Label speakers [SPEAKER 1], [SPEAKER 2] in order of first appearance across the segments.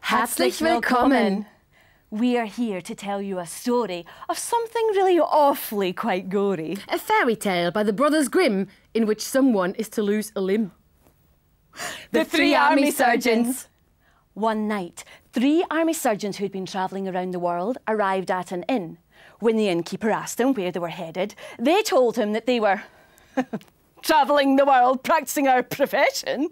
[SPEAKER 1] Herzlich willkommen. We are here to tell you a story of something really awfully quite gory.
[SPEAKER 2] A fairy tale by the Brothers Grimm in which someone is to lose a limb.
[SPEAKER 1] The three army surgeons. One night, 3 army surgeons who'd been travelling around the world arrived at an inn. When the innkeeper asked them where they were headed, they told him that they were travelling the world, practising our profession.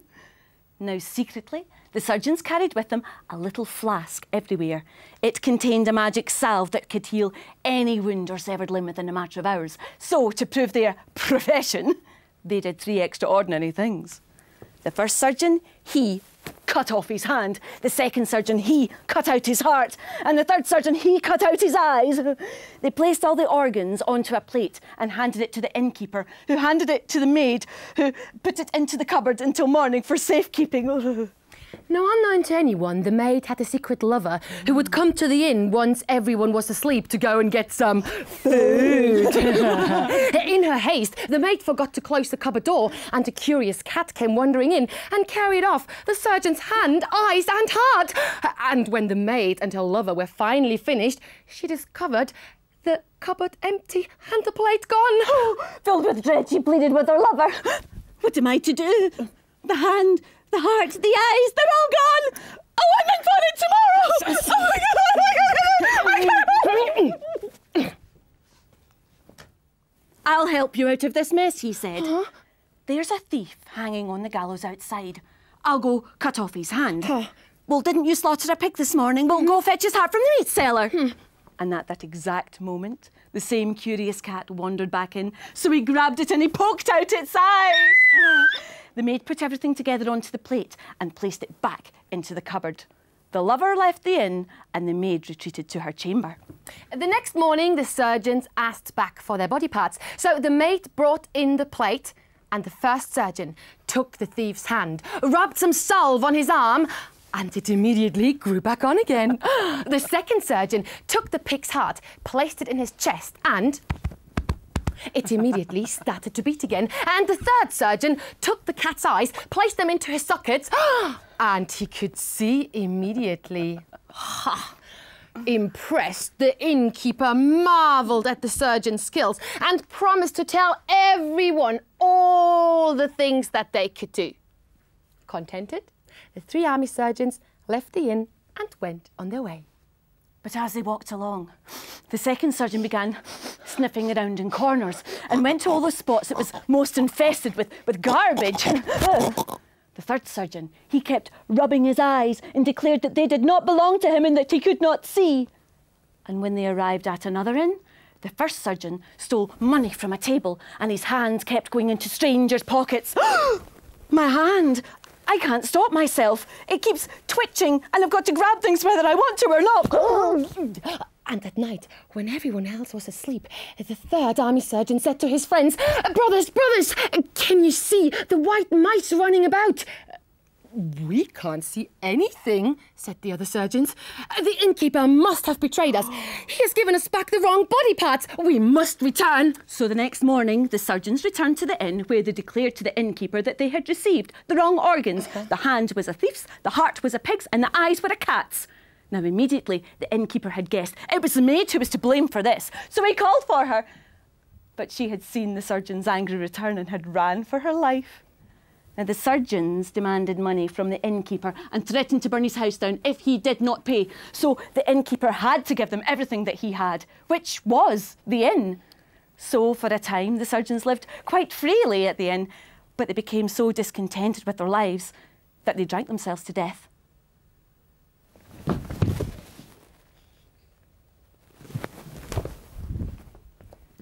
[SPEAKER 1] Now, secretly, the surgeons carried with them a little flask everywhere. It contained a magic salve that could heal any wound or severed limb within a matter of hours. So, to prove their profession, they did 3 extraordinary things. The first surgeon, he cut off his hand. The second surgeon, he cut out his heart. And the third surgeon, he cut out his eyes. They placed all the organs onto a plate and handed it to the innkeeper, who handed it to the maid, who put it into the cupboard until morning for safekeeping.
[SPEAKER 2] Now, unknown to anyone, the maid had a secret lover who would come to the inn once everyone was asleep to go and get some food. In her haste, the maid forgot to close the cupboard door, and a curious cat came wandering in and carried off the surgeon's hand, eyes and heart. And when the maid and her lover were finally finished, she discovered the cupboard empty and the plate gone.
[SPEAKER 1] Filled with dread, she pleaded with her lover. What am I to do? The hand, the heart, the eyes, they're all gone! Oh, I'm in for it tomorrow! Oh my God! I'll help you out of this mess, he said. There's a thief hanging on the gallows outside. I'll go cut off his hand. Well, didn't you slaughter a pig this morning? We'll go fetch his heart from the meat cellar. And at that exact moment, the same curious cat wandered back in, so he grabbed it and he poked out its eyes. The maid put everything together onto the plate and placed it back into the cupboard. The lover left the inn and the maid retreated to her chamber.
[SPEAKER 2] The next morning, the surgeons asked back for their body parts. So the maid brought in the plate and the first surgeon took the thief's hand, rubbed some salve on his arm, and it immediately grew back on again. The second surgeon took the pig's heart, placed it in his chest, and it immediately started to beat again. And the third surgeon took the cat's eyes, placed them into his sockets, and he could see immediately. Impressed, the innkeeper marvelled at the surgeon's skills and promised to tell everyone all the things that they could do. Contented, the 3 army surgeons left the inn and went on their way.
[SPEAKER 1] But as they walked along, the second surgeon began sniffing around in corners and went to all those spots that was most infested with garbage. The third surgeon, he kept rubbing his eyes and declared that they did not belong to him and that he could not see. And when they arrived at another inn, the first surgeon stole money from a table and his hands kept going into strangers' pockets. My hand! I can't stop myself. It keeps twitching and I've got to grab things whether I want to or not.
[SPEAKER 2] And at night, when everyone else was asleep, the third army surgeon said to his friends, brothers, can you see the white mice running about? We can't see anything, said the other surgeons. The innkeeper must have betrayed us. He has given us back the wrong body parts. We must return.
[SPEAKER 1] So the next morning, the surgeons returned to the inn where they declared to the innkeeper that they had received the wrong organs. The hand was a thief's, the heart was a pig's, and the eyes were a cat's. Now, immediately, the innkeeper had guessed it was the maid who was to blame for this, so he called for her. But she had seen the surgeon's angry return and had ran for her life. Now, the surgeons demanded money from the innkeeper and threatened to burn his house down if he did not pay. So the innkeeper had to give them everything that he had, which was the inn. So for a time, the surgeons lived quite freely at the inn, but they became so discontented with their lives that they drank themselves to death.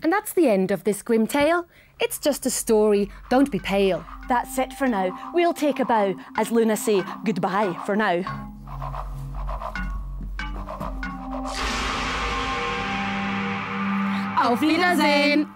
[SPEAKER 2] And that's the end of this grim tale. It's just a story, don't be pale.
[SPEAKER 1] That's it for now. We'll take a bow as Louna say goodbye for now.
[SPEAKER 2] Auf Wiedersehen!